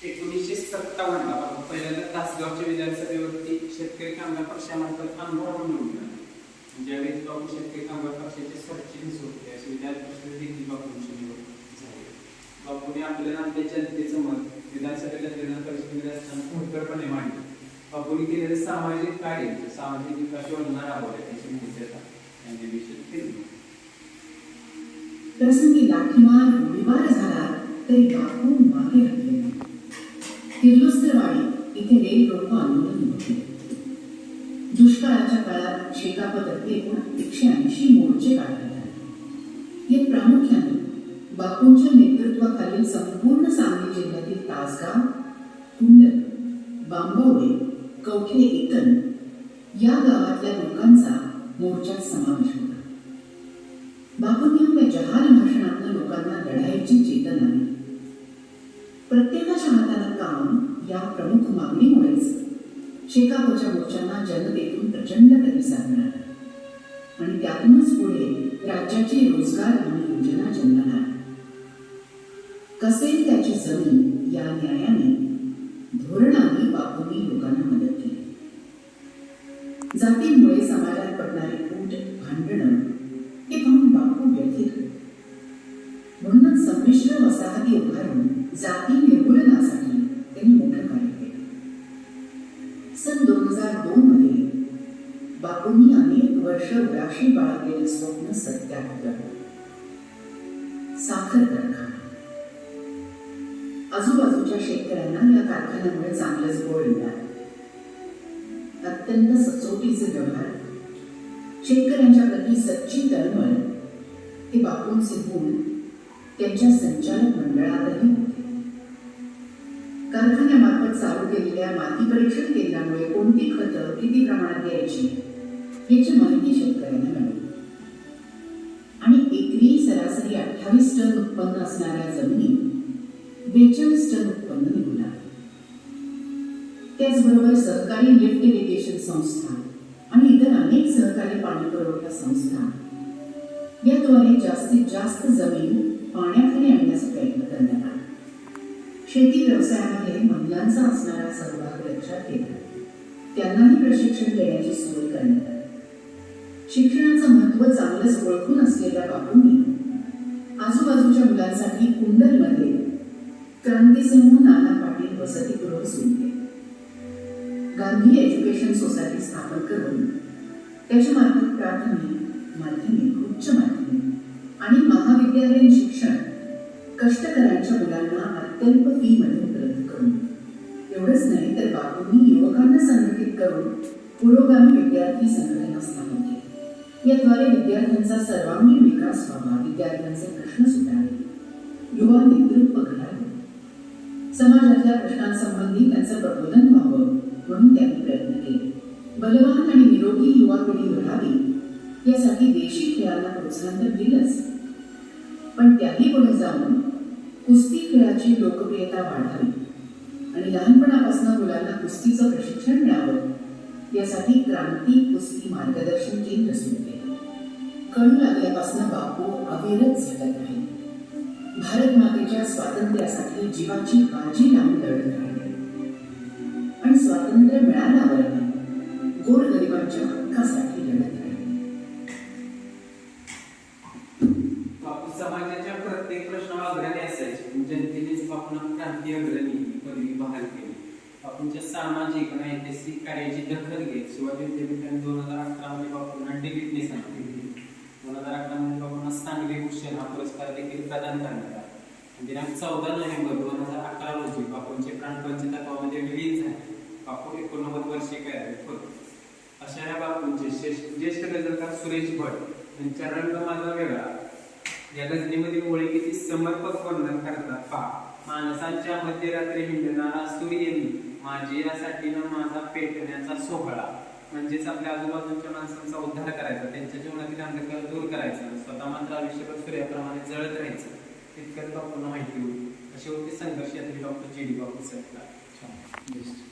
1957 ला पहिल्यांदा तासगावच्या विधानसभेवरती शेतकरी कामगार पक्षामार्फत अनुभव निवडला. ज्यावेळी बापू शेतकरी कामगार पक्षाचे सरचिटणीस होते असे विधान परिषदेत देखील बापूंची निवड झाली. बापूने आपल्याला आपल्या जनतेचं मत विधानसभेला विधान परिषदेमध्ये असताना खोलगटपणे मांडले. बापूंनी केलेले सामाजिक कार्य, सामाजिक विकास योजना राबवल्या त्याची माहिती यांनी विषय केली. प्रसंगी लाठीमार गोळीबार झाला तरी बापू मागे हटले नाही. किर्लोस्करवाडी इथे रेल रोको आंदोलन होते. दुष्काळाच्या काळात शेकापतर्फे 180 मोर्चे काढण्यात आले. यात प्रामुख्याने बापूंच्या नेतृत्वाखालील संपूर्ण सांगली जिल्ह्यातील तासगाव, कुंडल, बांबवडे, कवठे एकन या गावातल्या लोकांचा मोर्चात समावेश होता. बापूंनी आपल्या जहाल भाषणातून लोकांना लढाईची चेतना आली. प्रत्येकाच्या हाताला काम या प्रमुख मागणीमुळेच शेकापच्या मोर्चांना जनतेतून प्रचंड प्रतिसाद मिळाला आणि त्यातूनच पुढे राज्याची रोजगार हमी योजना जन्माला आली. कसेल त्याची जमीन या न्यायाने धोरणाने बापूंनी लोकांना मदत केली. जातींमुळे समाजात पडणारे फूट, भांडणं हे पाहून बापू व्यथित होते. म्हणूनच संमिश्र वसाहती उभारून जाती निर्मूलनासाठी त्यांनी मोठं कार्य केलं. सन 2002 मध्ये बापूंनी अनेक वर्ष उराशी बाळगलेलं स्वप्न सत्यात उतरलं. साखर कारखाना. आजूबाजूच्या शेतकऱ्यांना या कारखान्यामुळे चांगलंच गोड मिळालं. अत्यंत सचोटीचे व्यवहार, शेतकऱ्यांच्या प्रती सच्ची तळमळ हे बापूंचे गुण त्यांच्या संचालक मंडळातही होते. कारखान्यामार्फत चालू केलेल्या माती परीक्षण केंद्रामुळे कोणती खतं किती प्रमाणात द्यायची याची माहिती शेतकऱ्यांना मिळाली आणि एकरी सरासरी 28 टन उत्पन्न असणाऱ्या जमिनीत 42 टन उत्पन्न निघू लागले. त्याचबरोबर सहकारी लिफ्ट इरिगेशन संस्था आणि इतर अनेक सहकारी पाणी पुरवठा संस्था याद्वारे जास्तीत जास्त जमीन पाण्याखाली आणण्याचा प्रयत्न करण्यात आला. शेती व्यवसायामध्ये महिलांचा असणारा सहभाग लक्षात घेता त्यांनाही प्रशिक्षण देण्याची सोय करण्यात आली. शिक्षणाचं महत्त्व चांगलंच ओळखून असलेल्या बापूंनी आजूबाजूच्या मुलांसाठी कुंडलमध्ये क्रांतिसिंह नाना पाटील वसतिगृह सुरू केले. गांधी एज्युकेशन सोसायटी स्थापन करून त्याच्या मार्फत प्राथमिक, माध्यमिक, उच्च माध्यमिक आणि महाविद्यालयीन शिक्षण कष्टकऱ्यांच्या मुलांना अत्यल्प फी मध्ये उपलब्ध करून एवढंच नाही तर बापूंनी युवकांना संघटित करून पुरोगामी विद्यार्थी संघटना स्थापन केली. याद्वारे विद्यार्थ्यांचा सर्वांगीण विकास व्हावा, विद्यार्थ्यांचे प्रश्न सुटावे, युवा नेतृत्व घडावे, समाजातल्या प्रश्नांसंबंधी त्यांचं प्रबोधन व्हावं म्हणून त्यांनी प्रयत्न केले. बलवान आणि निरोगी युवा पिढी घडावी यासाठी देशी खेळांना प्रोत्साहन तर दिलंच, पण त्याही पुढे जाऊन कुस्ती खेळाची लोकप्रियता वाढावी आणि लहानपणापासून मुलांना कुस्तीचं प्रशिक्षण मिळावं यासाठी क्रांती कुस्ती मार्गदर्शन केंद्र सुरू केलं. कळू लागल्यापासून बापू अविरत झटत राहिले. भारत मातेच्या स्वातंत्र्यासाठी जीवाची बाजी लावून लढत राहिले आणि स्वातंत्र्य मिळाल्यावर गोरगरिबांच्या हक्कासाठी लढत राहिले. बापू समाजाच्या प्रत्येक प्रश्नावर अग्रणी असायचे. जनतेनेच बापूंना क्रांती अग्रणी पदवी बहाल केली. बापूंच्या सामाजिक आणि ऐतिहासिक कार्याची दखल घेत शिवाजी विद्यापीठाने 2011 मध्ये बापूंना डिग्री सांगितली. 2011 मध्ये बापूंना सांगली भूषण हा पुरस्कार देखील प्रदान करण्यात आला. दिनांक 14 नोव्हेंबर 2011 रोजी बापूंचे प्राणपंच तत्वामध्ये विलीन झाले. बापू 89 वर्षे कार्यरत होते. अशा या बापूंचे ज्येष्ठ गझलकार सुरेश भट यांच्या रंग माझा वेगळा या गझलीमधील ओळी किती समर्पक वर्णन करतात पहा. माणसांच्या मध्यरात्री हिंडणारा सूर्य मी, माझी यासाठी न माझा पेटण्याचा सोहळा. म्हणजेच आपल्या आजूबाजूच्या माणसांचा उद्धार करायचा, त्यांच्या जीवनातील अंधकार दूर करायचा, स्वतः मात्र आयुष्यभर सूर्याप्रमाणे जळत राहायचं, तितकंच बापूंना माहिती होती. अशी होती संघर्ष यातली डॉक्टर जी डी बापू साहेब.